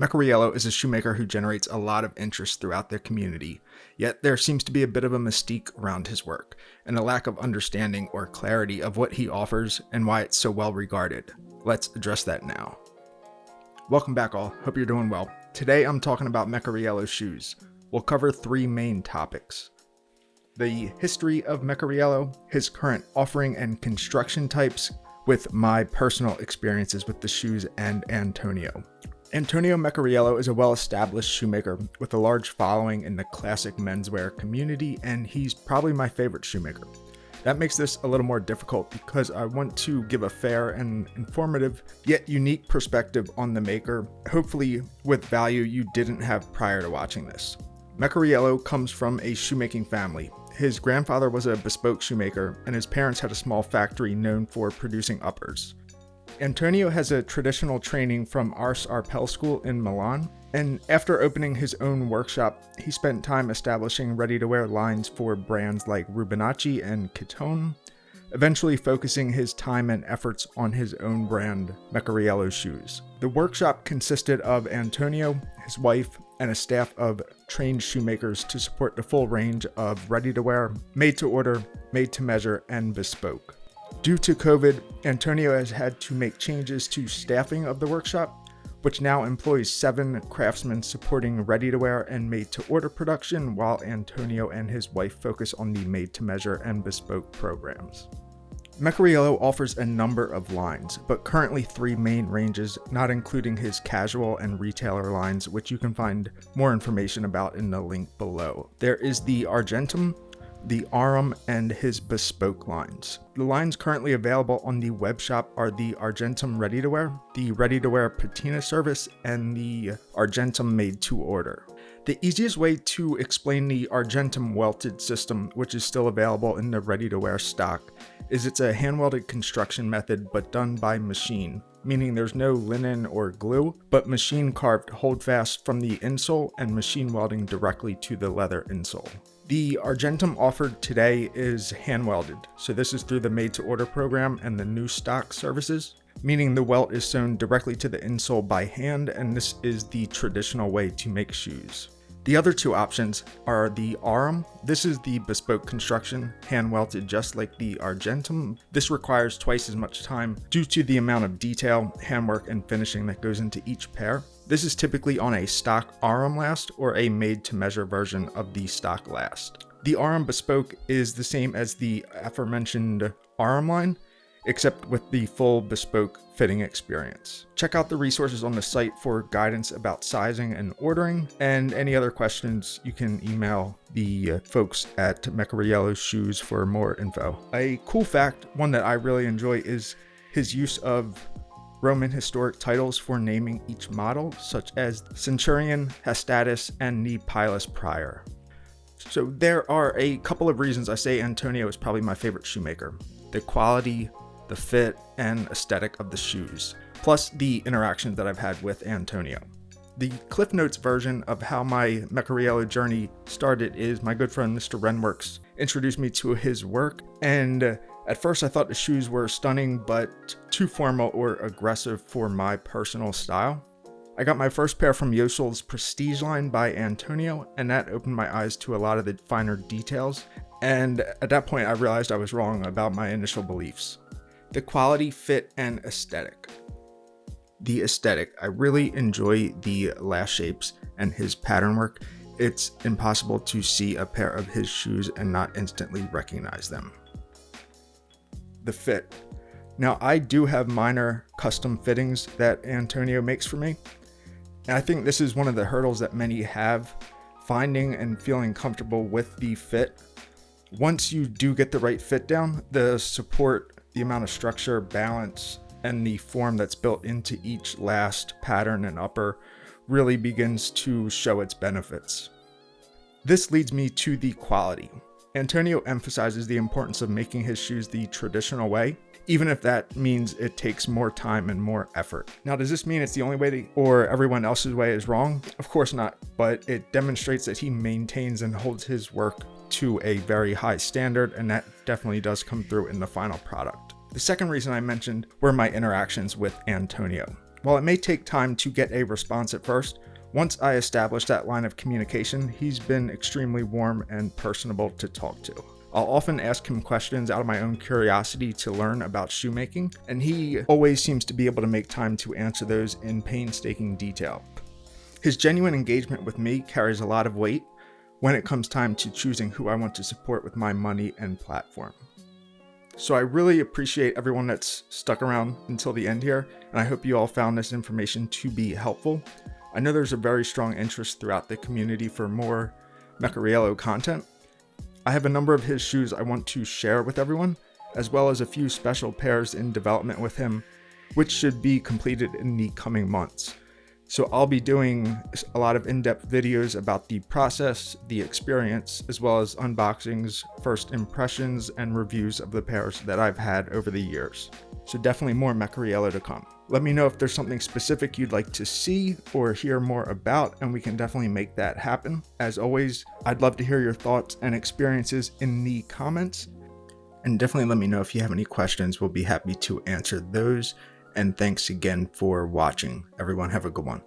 Meccariello is a shoemaker who generates a lot of interest throughout their community, yet there seems to be a bit of a mystique around his work, and a lack of understanding or clarity of what he offers and why it's so well regarded. Let's address that now. Welcome back all, hope you're doing well. Today I'm talking about Meccariello shoes. We'll cover three main topics: the history of Meccariello, his current offering and construction types, with my personal experiences with the shoes, and Antonio. Antonio Meccariello is a well-established shoemaker with a large following in the classic menswear community, and he's probably my favorite shoemaker. That makes this a little more difficult because I want to give a fair and informative yet unique perspective on the maker, hopefully with value you didn't have prior to watching this. Meccariello comes from a shoemaking family. His grandfather was a bespoke shoemaker, and his parents had a small factory known for producing uppers. Antonio has a traditional training from Ars Arpel School in Milan, and after opening his own workshop, he spent time establishing ready-to-wear lines for brands like Rubinacci and Kitone, eventually focusing his time and efforts on his own brand, Meccariello Shoes. The workshop consisted of Antonio, his wife, and a staff of trained shoemakers to support the full range of ready-to-wear, made-to-order, made-to-measure, and bespoke. Due to COVID, Antonio has had to make changes to staffing of the workshop, which now employs 7 craftsmen supporting ready-to-wear and made-to-order production, while Antonio and his wife focus on the made-to-measure and bespoke programs. Meccariello offers a number of lines, but currently 3 main ranges, not including his casual and retailer lines, which you can find more information about in the link below. There is the Argentum, the Aurum, and his bespoke lines. The lines currently available on the web shop are the Argentum ready-to-wear, the ready-to-wear patina service, and the Argentum made-to-order. The easiest way to explain the Argentum welted system, which is still available in the ready-to-wear stock, is it's a hand-welded construction method but done by machine, meaning there's no linen or glue, but machine carved holdfast from the insole and machine welding directly to the leather insole. The Argentum offered today is hand-welded, so this is through the made-to-order program and the new stock services, meaning the welt is sewn directly to the insole by hand, and this is the traditional way to make shoes. The other 2 options are the Aurum. This is the bespoke construction, hand-welted just like the Argentum. This requires twice as much time due to the amount of detail, handwork, and finishing that goes into each pair. This is typically on a stock Aurum last or a made-to-measure version of the stock last. The Aurum bespoke is the same as the aforementioned Aurum line, except with the full bespoke fitting experience. Check out the resources on the site for guidance about sizing and ordering, and any other questions you can email the folks at Meccariello Shoes for more info. A cool fact, one that I really enjoy, is his use of Roman historic titles for naming each model, such as Centurion, Hastatus, and Nepilus Prior. So there are a couple of reasons I say Antonio is probably my favorite shoemaker: the quality, the fit, and aesthetic of the shoes, plus the interactions that I've had with Antonio. The Cliff Notes version of how my Meccariello journey started is my good friend Mr. Renworks introduced me to his work, and at first I thought the shoes were stunning but too formal or aggressive for my personal style. I got my first pair from Yosel's Prestige line by Antonio, and that opened my eyes to a lot of the finer details, and at that point I realized I was wrong about my initial beliefs. The quality, fit, and aesthetic. The aesthetic. I really enjoy the lash shapes and his pattern work. It's impossible to see a pair of his shoes and not instantly recognize them. The fit. Now, I do have minor custom fittings that Antonio makes for me, and I think this is one of the hurdles that many have, finding and feeling comfortable with the fit. Once you do get the right fit down, the support, the amount of structure, balance, and the form that's built into each last pattern and upper really begins to show its benefits. This leads me to the quality. Antonio emphasizes the importance of making his shoes the traditional way, even if that means it takes more time and more effort. Now, does this mean it's the only way or everyone else's way is wrong? Of course not, but it demonstrates that he maintains and holds his work to a very high standard, and that definitely does come through in the final product. The second reason I mentioned were my interactions with Antonio. While it may take time to get a response at first, once I establish that line of communication, he's been extremely warm and personable to talk to. I'll often ask him questions out of my own curiosity to learn about shoemaking, and he always seems to be able to make time to answer those in painstaking detail. His genuine engagement with me carries a lot of weight when it comes time to choosing who I want to support with my money and platform. So I really appreciate everyone that's stuck around until the end here, and I hope you all found this information to be helpful. I know there's a very strong interest throughout the community for more Meccariello content. I have a number of his shoes I want to share with everyone, as well as a few special pairs in development with him, which should be completed in the coming months. So I'll be doing a lot of in-depth videos about the process, the experience, as well as unboxings, first impressions, and reviews of the pairs that I've had over the years. So definitely more Meccariello to come. Let me know if there's something specific you'd like to see or hear more about, and we can definitely make that happen. As always, I'd love to hear your thoughts and experiences in the comments. And definitely let me know if you have any questions. We'll be happy to answer those. And thanks again for watching. Everyone have a good one.